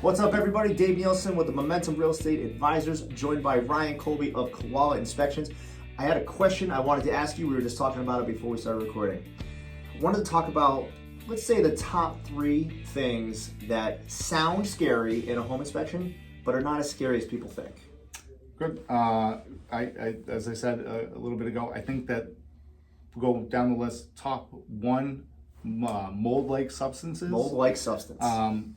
What's up, everybody? Dave Nielsen with the Momentum Real Estate Advisors, joined by Ryan Colby of Koala Inspections. I had a question I wanted to ask you. We were just talking about it before we started recording. I wanted to talk about, let's say, the top 3 things that sound scary in a home inspection, but are not as scary as people think. Good. As I said a little bit ago, I think that go down the list. Top 1, mold-like substances. Mold-like substance.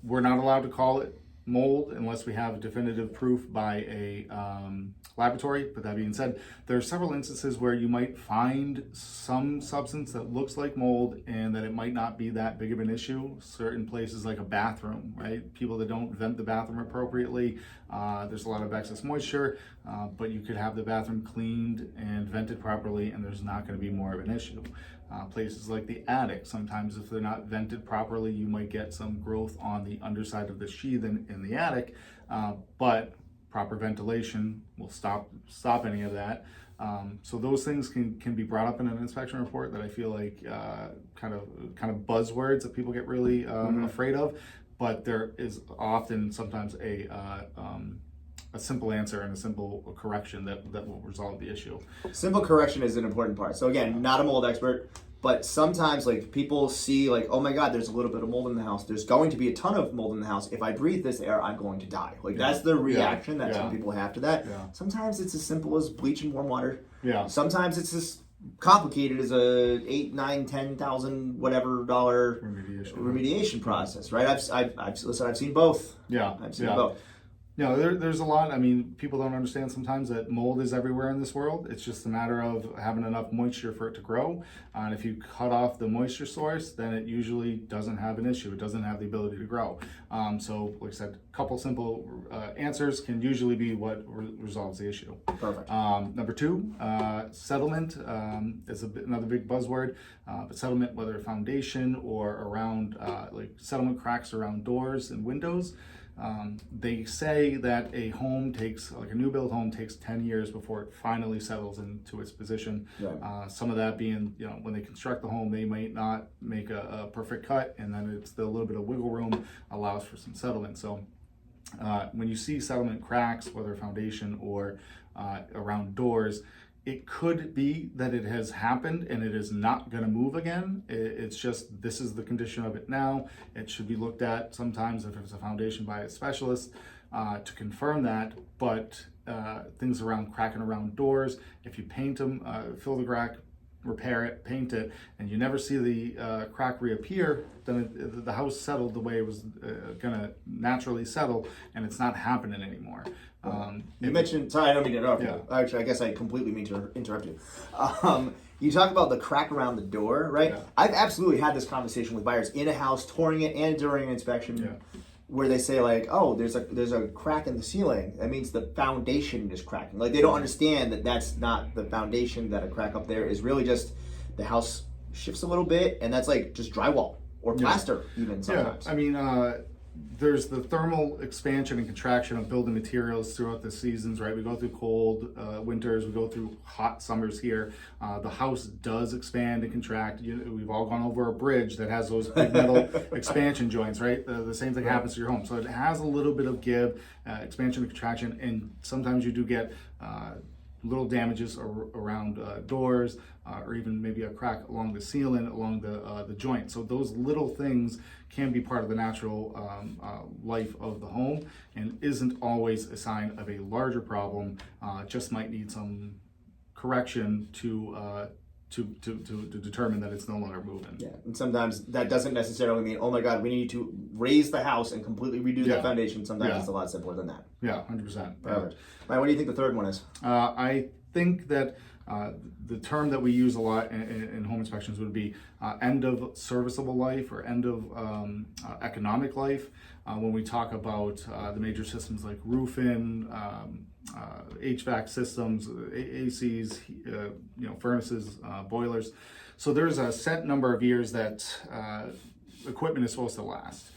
We're not allowed to call it mold unless we have definitive proof by a laboratory. But that being said, there are several instances where you might find some substance that looks like mold and that it might not be that big of an issue. Certain places like a bathroom, right? People that don't vent the bathroom appropriately, there's a lot of excess moisture, but you could have the bathroom cleaned and vented properly and there's not going to be more of an issue. Places like the attic, sometimes if they're not vented properly, you might get some growth on the underside of the sheath in the attic, but proper ventilation will stop any of that. So those things can be brought up in an inspection report that I feel like kind of buzzwords that people get really afraid of, but there is often sometimes a simple answer and a simple correction that will resolve the issue. Simple correction is an important part. So again, not a mold expert, but sometimes like people see like, oh my God, there's a little bit of mold in the house. There's going to be a ton of mold in the house. If I breathe this air, I'm going to die. Like that's the reaction that some people have to that. Yeah. Sometimes it's as simple as bleach and warm water. Yeah. Sometimes it's as complicated as a $8, $9, $10,000 whatever dollar remediation process, right? I've seen both. Yeah. I've seen both. There's a lot. I mean, people don't understand sometimes that mold is everywhere in this world. It's just a matter of having enough moisture for it to grow. And if you cut off the moisture source, then it usually doesn't have an issue. It doesn't have the ability to grow. So, like I said, a couple simple answers can usually be what resolves the issue. Perfect. Number 2, settlement is another big buzzword. But settlement, whether foundation or around like settlement cracks around doors and windows. They say that a home takes, like a new build home takes 10 years before it finally settles into its position. Right. Some of that being, when they construct the home, they might not make a perfect cut, and then it's the little bit of wiggle room allows for some settlement. So when you see settlement cracks, whether foundation or around doors, it could be that it has happened and it is not going to move again. It's just, this is the condition of it now. It should be looked at sometimes if it's a foundation by a specialist to confirm that. But things around cracking around doors, if you paint them, fill the crack, repair it, paint it, and you never see the crack reappear, then the house settled the way it was gonna naturally settle, and it's not happening anymore. You mentioned, sorry, I don't mean to interrupt you. Actually, I guess I completely mean to interrupt you. You talk about the crack around the door, right? Yeah. I've absolutely had this conversation with buyers in a house, touring it and during an inspection, where they say like, oh, there's a crack in the ceiling. That means the foundation is cracking. Like they don't understand that that's not the foundation, that a crack up there is really just the house shifts a little bit, and that's like just drywall or plaster even sometimes. Yeah, I mean, there's the thermal expansion and contraction of building materials throughout the seasons, right? We go through cold winters, we go through hot summers here. The house does expand and contract. We've all gone over a bridge that has those big metal expansion joints, right? The same thing happens to your home. So it has a little bit of give, expansion and contraction, and sometimes you do get little damages around doors, or even maybe a crack along the ceiling, along the joint. So those little things can be part of the natural life of the home, and isn't always a sign of a larger problem. Just might need some correction to determine that it's no longer moving. Yeah, and sometimes that doesn't necessarily mean, oh my God, we need to raise the house and completely redo the foundation. Sometimes it's a lot simpler than that. Yeah, 100%. Perfect. Ryan, what do you think the third one is? I think that the term that we use a lot in home inspections would be end of serviceable life or end of economic life. When we talk about the major systems like roofing, HVAC systems, ACs, furnaces, boilers. So there's a set number of years that equipment is supposed to last.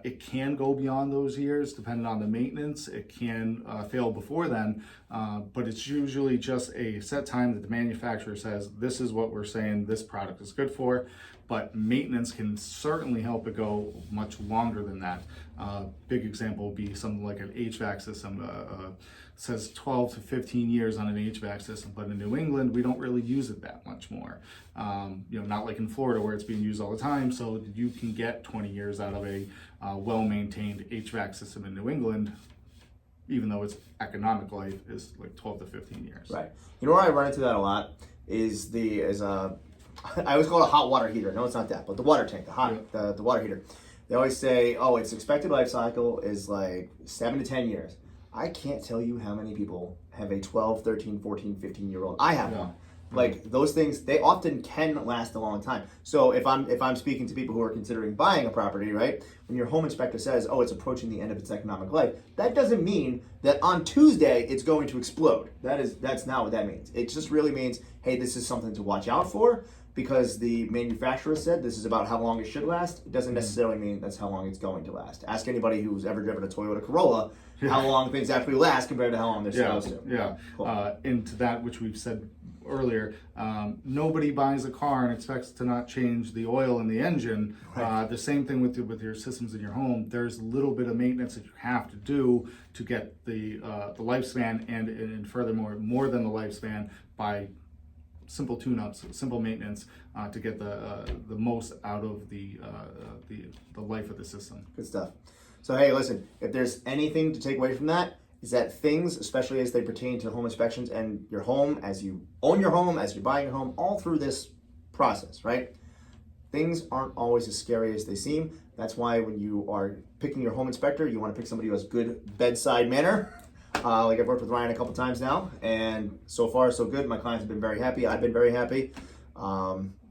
It can go beyond those years depending on the maintenance. It can fail before then, but it's usually just a set time that the manufacturer says, this is what we're saying this product is good for. but maintenance can certainly help it go much longer than that. Big example would be something like an HVAC system. Says 12 to 15 years on an HVAC system, but in New England, we don't really use it that much more. Not like in Florida where it's being used all the time, so you can get 20 years out of a well-maintained HVAC system in New England, even though its economic life is like 12 to 15 years. Right. You know where I run into that a lot is I always call it a hot water heater. No, it's not that, but the water tank, the water heater. They always say, oh, its expected life cycle is like 7 to 10 years. I can't tell you how many people have a 12, 13, 14, 15-year-old. I have one. Like those things, they often can last a long time. So if I'm speaking to people who are considering buying a property, right? When your home inspector says, oh, it's approaching the end of its economic life, that doesn't mean that on Tuesday it's going to explode. That's not what that means. It just really means, hey, this is something to watch out for. Because the manufacturer said this is about how long it should last, it doesn't necessarily mean that's how long it's going to last. Ask anybody who's ever driven a Toyota Corolla how long things actually last compared to how long they're supposed to. Yeah. Cool. And to that, which we've said earlier, nobody buys a car and expects to not change the oil in the engine. Right. The same thing with your systems in your home. There's a little bit of maintenance that you have to do to get the lifespan and furthermore, more than the lifespan by simple tune-ups, simple maintenance to get the most out of the life of the system. Good stuff. So hey, listen, if there's anything to take away from that, is that things, especially as they pertain to home inspections and your home, as you own your home, as you're buying your home, all through this process, right? Things aren't always as scary as they seem. That's why when you are picking your home inspector, you want to pick somebody who has good bedside manner. Like I've worked with Ryan a couple times now, and so far so good. My clients have been very happy. I've been very happy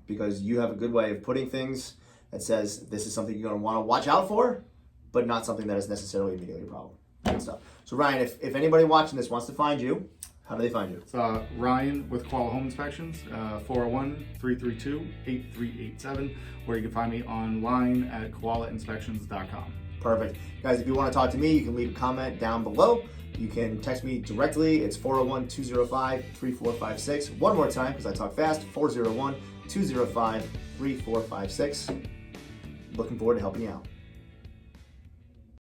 because you have a good way of putting things that says this is something you're going to want to watch out for, but not something that is necessarily immediately a problem. Good stuff. So Ryan, if anybody watching this wants to find you, how do they find you? It's Ryan with Koala Home Inspections, 401-332-8387, or you can find me online at koalainspections.com. Perfect. Guys, if you want to talk to me, you can leave a comment down below. You can text me directly. It's 401-205-3456. One more time, because I talk fast, 401-205-3456. Looking forward to helping you out.